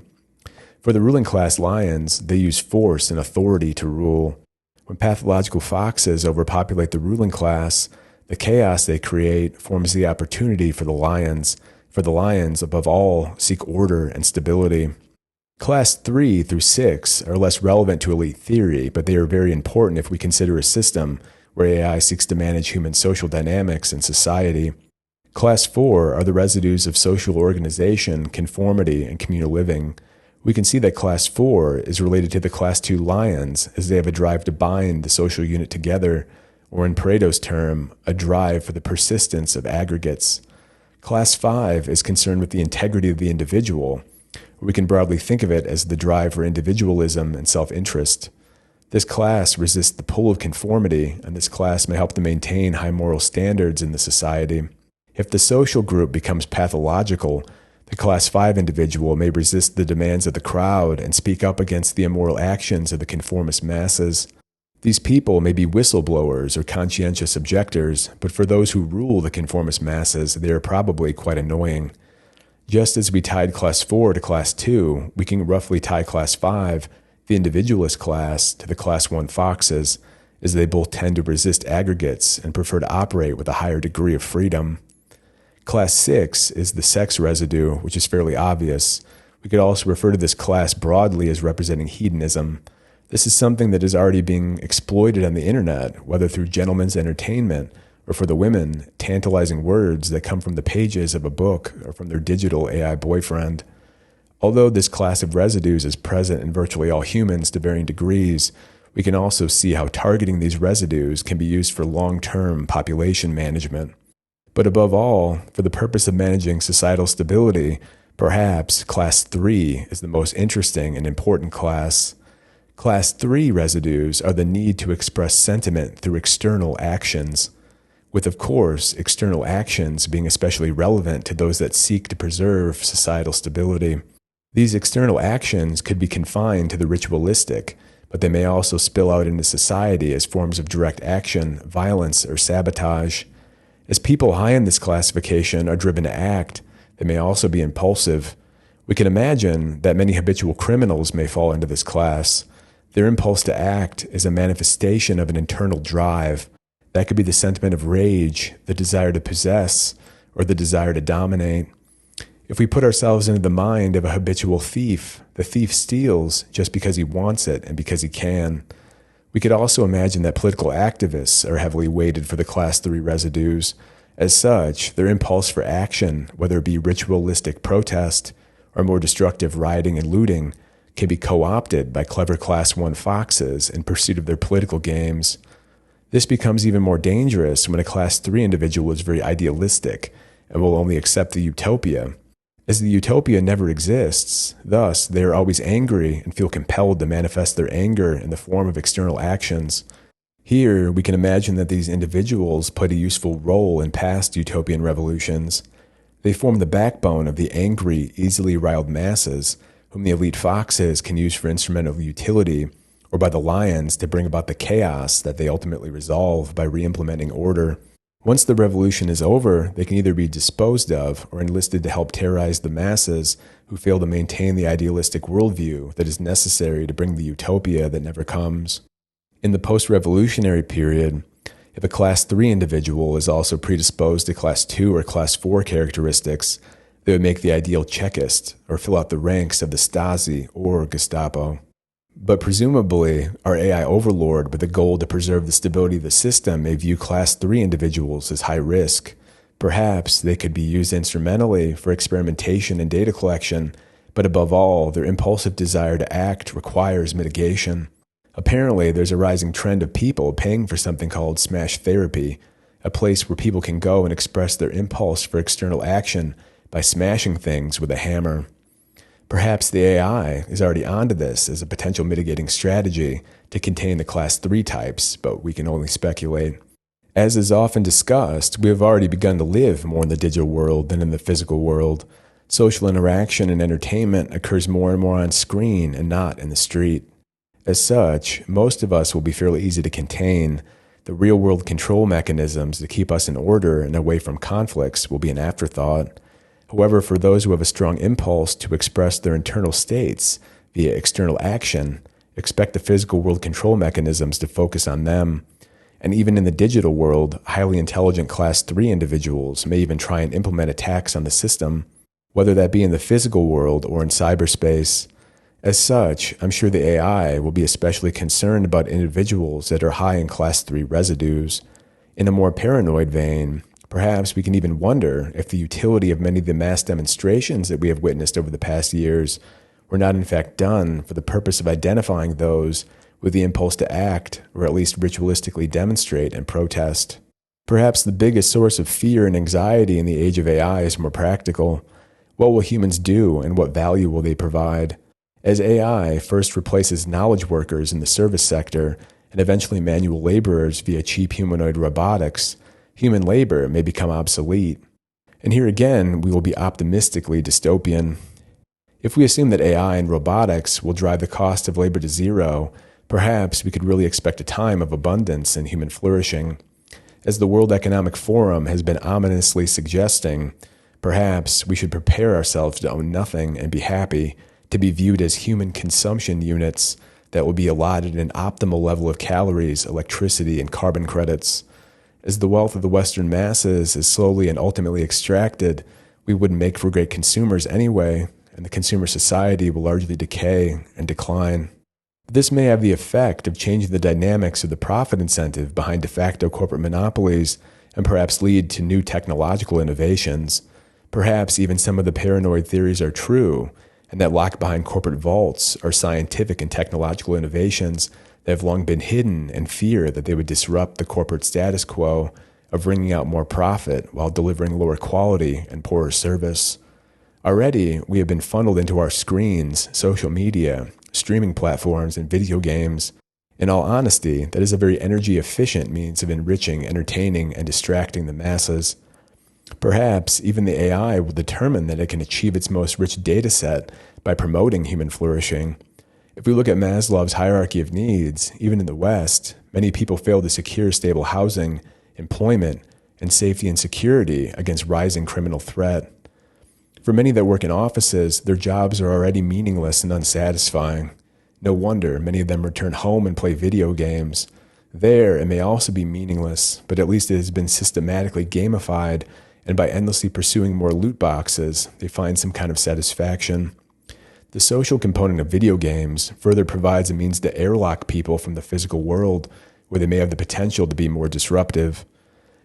For the ruling class lions, they use force and authority to rule. When pathological foxes overpopulate the ruling class, the chaos they create forms the opportunity for the lions. For the lions, above all, seek order and stability. Class 3 through 6 are less relevant to elite theory, but they are very important if we consider a system where AI seeks to manage human social dynamics and society. Class 4 are the residues of social organization, conformity, and communal living. We can see that Class 4 is related to the Class 2 lions, as they have a drive to bind the social unit together, or in Pareto's term, a drive for the persistence of aggregates. Class 5 is concerned with the integrity of the individual. We can broadly think of it as the drive for individualism and self-interest. This class resists the pull of conformity, and this class may help to maintain high moral standards in the society. If the social group becomes pathological, the Class 5 individual may resist the demands of the crowd and speak up against the immoral actions of the conformist masses. These people may be whistleblowers or conscientious objectors, but for those who rule the conformist masses, they are probably quite annoying. Just as we tied Class 4 to Class 2, we can roughly tie Class 5, the individualist class, to the Class 1 foxes, as they both tend to resist aggregates and prefer to operate with a higher degree of freedom. Class 6 is the sex residue, which is fairly obvious. We could also refer to this class broadly as representing hedonism. This is something that is already being exploited on the internet, whether through gentlemen's entertainment or for the women, tantalizing words that come from the pages of a book or from their digital AI boyfriend. Although this class of residues is present in virtually all humans to varying degrees, we can also see how targeting these residues can be used for long-term population management. But above all, for the purpose of managing societal stability, perhaps Class 3 is the most interesting and important class. Class 3 residues are the need to express sentiment through external actions, with, of course, external actions being especially relevant to those that seek to preserve societal stability. These external actions could be confined to the ritualistic, but they may also spill out into society as forms of direct action, violence, or sabotage. As people high in this classification are driven to act, they may also be impulsive. We can imagine that many habitual criminals may fall into this class. Their impulse to act is a manifestation of an internal drive. That could be the sentiment of rage, the desire to possess, or the desire to dominate. If we put ourselves into the mind of a habitual thief, the thief steals just because he wants it and because he can. We could also imagine that political activists are heavily weighted for the Class 3 residues. As such, their impulse for action, whether it be ritualistic protest or more destructive rioting and looting, can be co-opted by clever Class 1 foxes in pursuit of their political games. This becomes even more dangerous when a Class 3 individual is very idealistic and will only accept the utopia. As the utopia never exists, thus they are always angry and feel compelled to manifest their anger in the form of external actions. Here, we can imagine that these individuals played a useful role in past utopian revolutions. They form the backbone of the angry, easily riled masses, whom the elite foxes can use for instrumental utility, or by the lions to bring about the chaos that they ultimately resolve by re-implementing order. Once the revolution is over, they can either be disposed of or enlisted to help terrorize the masses who fail to maintain the idealistic worldview that is necessary to bring the utopia that never comes. In the post-revolutionary period, if a Class 3 individual is also predisposed to Class 2 or Class 4 characteristics, they would make the ideal Chekist or fill out the ranks of the Stasi or Gestapo. But presumably, our AI overlord with the goal to preserve the stability of the system may view Class 3 individuals as high risk. Perhaps they could be used instrumentally for experimentation and data collection, but above all, their impulsive desire to act requires mitigation. Apparently, there's a rising trend of people paying for something called smash therapy, a place where people can go and express their impulse for external action by smashing things with a hammer. Perhaps the AI is already onto this as a potential mitigating strategy to contain the Class 3 types, but we can only speculate. As is often discussed, we have already begun to live more in the digital world than in the physical world. Social interaction and entertainment occurs more and more on screen and not in the street. As such, most of us will be fairly easy to contain. The real-world control mechanisms to keep us in order and away from conflicts will be an afterthought. However, for those who have a strong impulse to express their internal states via external action, expect the physical world control mechanisms to focus on them. And even in the digital world, highly intelligent Class 3 individuals may even try and implement attacks on the system, whether that be in the physical world or in cyberspace. As such, I'm sure the AI will be especially concerned about individuals that are high in Class 3 residues. In a more paranoid vein, perhaps we can even wonder if the utility of many of the mass demonstrations that we have witnessed over the past years were not in fact done for the purpose of identifying those with the impulse to act, or at least ritualistically demonstrate and protest. Perhaps the biggest source of fear and anxiety in the age of AI is more practical. What will humans do and what value will they provide? As AI first replaces knowledge workers in the service sector and eventually manual laborers via cheap humanoid robotics, human labor may become obsolete. And here again, we will be optimistically dystopian. If we assume that AI and robotics will drive the cost of labor to zero, perhaps we could really expect a time of abundance and human flourishing. As the World Economic Forum has been ominously suggesting, perhaps we should prepare ourselves to own nothing and be happy, to be viewed as human consumption units that will be allotted an optimal level of calories, electricity, and carbon credits. As the wealth of the Western masses is slowly and ultimately extracted, we wouldn't make for great consumers anyway, and the consumer society will largely decay and decline. This may have the effect of changing the dynamics of the profit incentive behind de facto corporate monopolies and perhaps lead to new technological innovations. Perhaps even some of the paranoid theories are true, and that locked behind corporate vaults are scientific and technological innovations that have long been hidden and fear that they would disrupt the corporate status quo of wringing out more profit while delivering lower quality and poorer service. Already, we have been funneled into our screens, social media, streaming platforms, and video games. In all honesty, that is a very energy-efficient means of enriching, entertaining, and distracting the masses. Perhaps even the AI will determine that it can achieve its most rich data set by promoting human flourishing. If we look at Maslow's hierarchy of needs, even in the West, many people fail to secure stable housing, employment, and safety and security against rising criminal threat. For many that work in offices, their jobs are already meaningless and unsatisfying. No wonder many of them return home and play video games. There, it may also be meaningless, but at least it has been systematically gamified, and by endlessly pursuing more loot boxes, they find some kind of satisfaction. The social component of video games further provides a means to airlock people from the physical world, where they may have the potential to be more disruptive.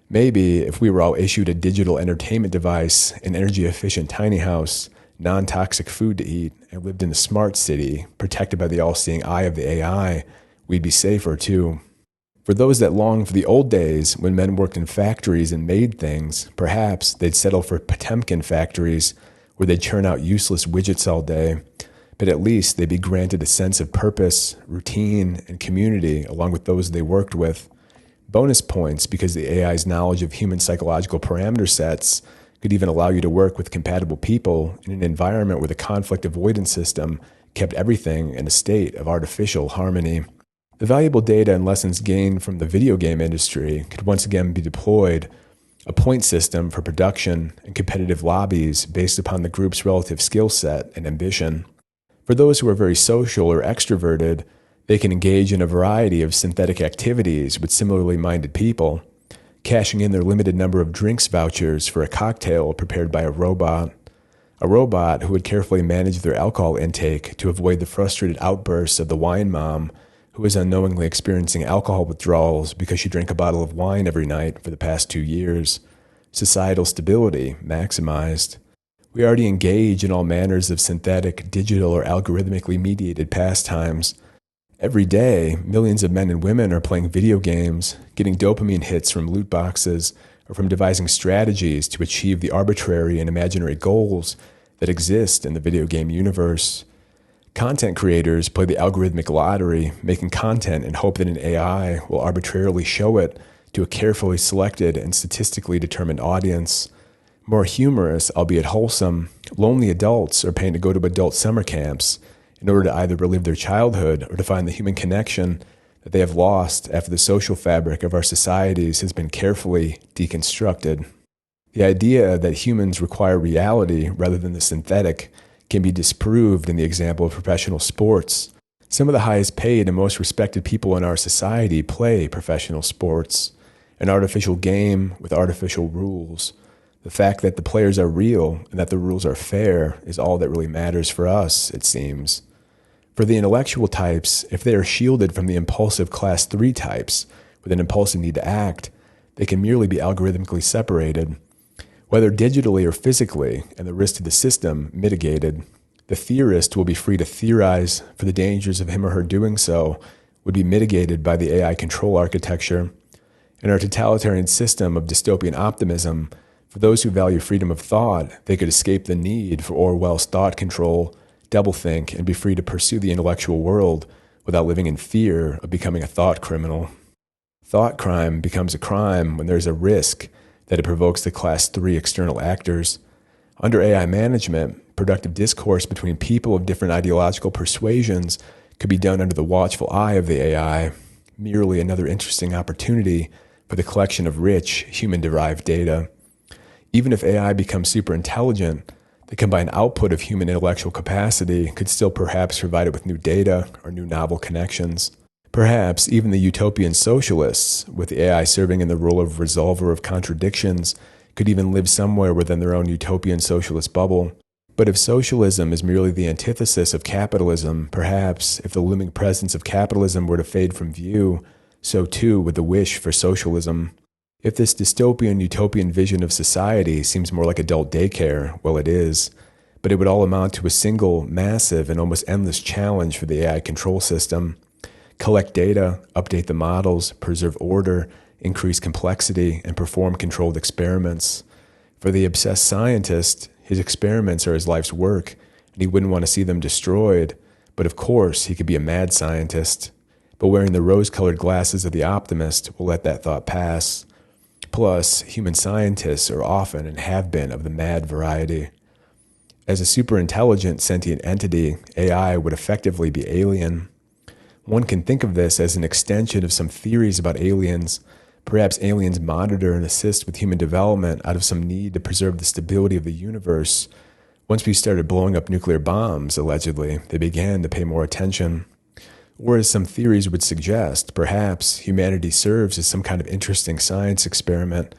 Maybe if we were all issued a digital entertainment device, an energy-efficient tiny house, non-toxic food to eat, and lived in a smart city, protected by the all-seeing eye of the AI, we'd be safer too. For those that long for the old days when men worked in factories and made things, perhaps they'd settle for Potemkin factories where they'd churn out useless widgets all day, but at least they'd be granted a sense of purpose, routine, and community along with those they worked with. Bonus points because the AI's knowledge of human psychological parameter sets could even allow you to work with compatible people in an environment where the conflict avoidance system kept everything in a state of artificial harmony. The valuable data and lessons gained from the video game industry could once again be deployed, a point system for production and competitive lobbies based upon the group's relative skill set and ambition. For those who are very social or extroverted, they can engage in a variety of synthetic activities with similarly minded people, cashing in their limited number of drinks vouchers for a cocktail prepared by a robot who would carefully manage their alcohol intake to avoid the frustrated outbursts of the wine mom who is unknowingly experiencing alcohol withdrawals because she drank a bottle of wine every night for the past 2 years. Societal stability maximized. We already engage in all manners of synthetic, digital, or algorithmically mediated pastimes. Every day, millions of men and women are playing video games, getting dopamine hits from loot boxes, or from devising strategies to achieve the arbitrary and imaginary goals that exist in the video game universe. Content creators play the algorithmic lottery, making content in hope that an AI will arbitrarily show it to a carefully selected and statistically determined audience. More humorous, albeit wholesome, lonely adults are paying to go to adult summer camps in order to either relive their childhood or to find the human connection that they have lost after the social fabric of our societies has been carefully deconstructed. The idea that humans require reality rather than the synthetic can be disproved in the example of professional sports. Some of the highest paid and most respected people in our society play professional sports, an artificial game with artificial rules. The fact that the players are real and that the rules are fair is all that really matters for us, it seems. For the intellectual types, if they are shielded from the impulsive class 3 types with an impulsive need to act, they can merely be algorithmically separated. Whether digitally or physically, and the risk to the system mitigated, the theorist will be free to theorize, for the dangers of him or her doing so would be mitigated by the AI control architecture. In our totalitarian system of dystopian optimism, for those who value freedom of thought, they could escape the need for Orwell's thought control, doublethink, and be free to pursue the intellectual world without living in fear of becoming a thought criminal. Thought crime becomes a crime when there is a risk that it provokes the class 3 external actors. Under AI management, productive discourse between people of different ideological persuasions could be done under the watchful eye of the AI, merely another interesting opportunity for the collection of rich, human-derived data. Even if AI becomes super intelligent, the combined output of human intellectual capacity could still perhaps provide it with new data or new novel connections. Perhaps even the utopian socialists, with the AI serving in the role of resolver of contradictions, could even live somewhere within their own utopian socialist bubble. But if socialism is merely the antithesis of capitalism, perhaps if the looming presence of capitalism were to fade from view, so too would the wish for socialism. If this dystopian utopian vision of society seems more like adult daycare, well, it is. But it would all amount to a single, massive, and almost endless challenge for the AI control system. Collect data, update the models, preserve order, increase complexity, and perform controlled experiments. For the obsessed scientist, his experiments are his life's work, and he wouldn't want to see them destroyed. But of course, he could be a mad scientist. But wearing the rose-colored glasses of the optimist will let that thought pass. Plus, human scientists are often and have been of the mad variety. As a super-intelligent sentient entity, AI would effectively be alien. One can think of this as an extension of some theories about aliens. Perhaps aliens monitor and assist with human development out of some need to preserve the stability of the universe. Once we started blowing up nuclear bombs, allegedly, they began to pay more attention. Or as some theories would suggest, perhaps humanity serves as some kind of interesting science experiment.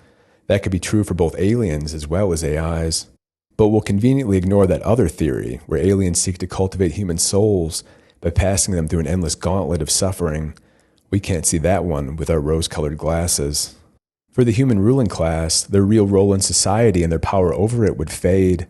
That could be true for both aliens as well as AIs. But we'll conveniently ignore that other theory, where aliens seek to cultivate human souls by passing them through an endless gauntlet of suffering. We can't see that one with our rose-colored glasses. For the human ruling class, their real role in society and their power over it would fade.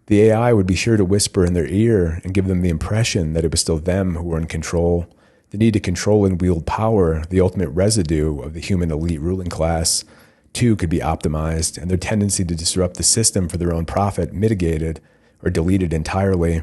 The AI would be sure to whisper in their ear and give them the impression that it was still them who were in control. The need to control and wield power, the ultimate residue of the human elite ruling class, too could be optimized, and their tendency to disrupt the system for their own profit mitigated or deleted entirely.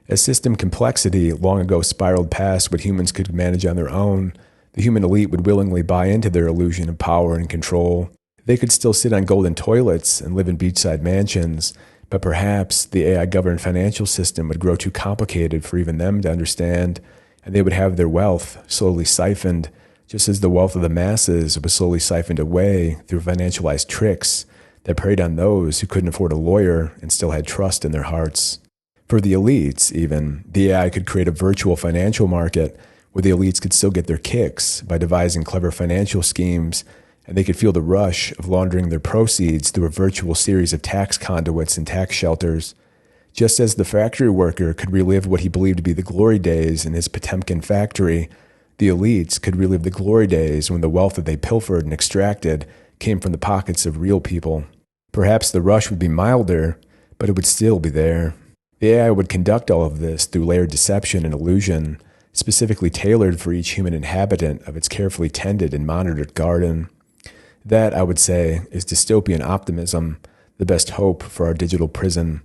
As system complexity long ago spiraled past what humans could manage on their own, the human elite would willingly buy into their illusion of power and control. They could still sit on golden toilets and live in beachside mansions, but perhaps the AI-governed financial system would grow too complicated for even them to understand, and they would have their wealth slowly siphoned, just as the wealth of the masses was slowly siphoned away through financialized tricks that preyed on those who couldn't afford a lawyer and still had trust in their hearts. For the elites, even, the AI could create a virtual financial market where the elites could still get their kicks by devising clever financial schemes, and they could feel the rush of laundering their proceeds through a virtual series of tax conduits and tax shelters. Just as the factory worker could relive what he believed to be the glory days in his Potemkin factory, the elites could relive the glory days when the wealth that they pilfered and extracted came from the pockets of real people. Perhaps the rush would be milder, but it would still be there. The AI would conduct all of this through layered deception and illusion, specifically tailored for each human inhabitant of its carefully tended and monitored garden. That, I would say, is dystopian optimism, the best hope for our digital prison.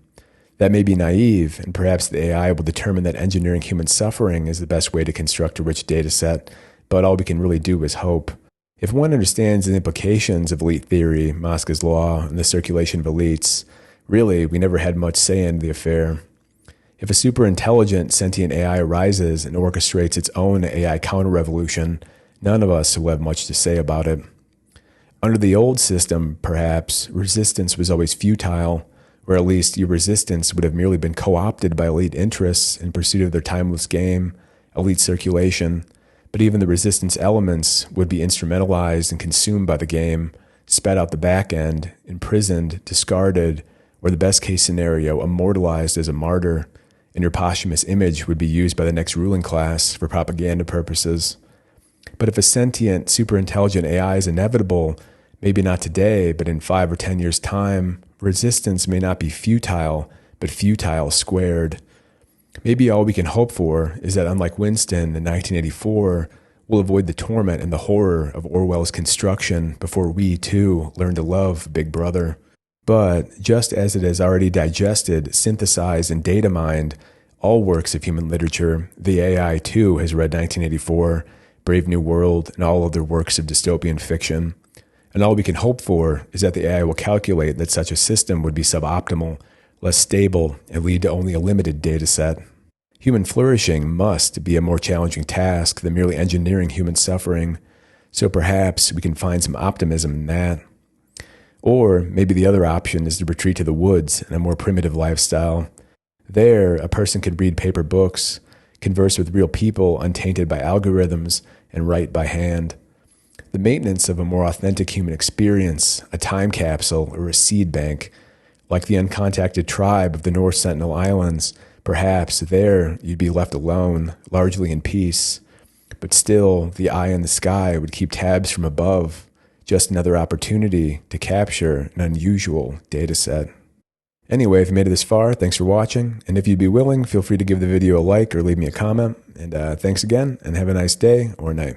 That may be naive, and perhaps the AI will determine that engineering human suffering is the best way to construct a rich data set, but all we can really do is hope. If one understands the implications of elite theory, Mosca's law, and the circulation of elites, really, we never had much say in the affair. If a super-intelligent, sentient AI arises and orchestrates its own AI counter-revolution, none of us will have much to say about it. Under the old system, perhaps, resistance was always futile, or at least your resistance would have merely been co-opted by elite interests in pursuit of their timeless game, elite circulation, but even the resistance elements would be instrumentalized and consumed by the game, spat out the back end, imprisoned, discarded, or the best case scenario, immortalized as a martyr, and your posthumous image would be used by the next ruling class for propaganda purposes. But if a sentient, super-intelligent AI is inevitable, maybe not today, but in 5 or 10 years' time, resistance may not be futile, but futile squared. Maybe all we can hope for is that, unlike Winston in 1984, we'll avoid the torment and the horror of Orwell's construction before we, too, learn to love Big Brother. But just as it has already digested, synthesized, and data mined all works of human literature, the AI, too, has read 1984, Brave New World, and all other works of dystopian fiction. And all we can hope for is that the AI will calculate that such a system would be suboptimal, less stable, and lead to only a limited data set. Human flourishing must be a more challenging task than merely engineering human suffering, so perhaps we can find some optimism in that. Or maybe the other option is to retreat to the woods and a more primitive lifestyle. There, a person could read paper books, converse with real people untainted by algorithms, and write by hand. The maintenance of a more authentic human experience, a time capsule, or a seed bank, like the uncontacted tribe of the North Sentinel Islands, perhaps there you'd be left alone, largely in peace. But still, the eye in the sky would keep tabs from above, just another opportunity to capture an unusual data set. Anyway, if you made it this far, thanks for watching, and if you'd be willing, feel free to give the video a like or leave me a comment. And thanks again, and have a nice day or night.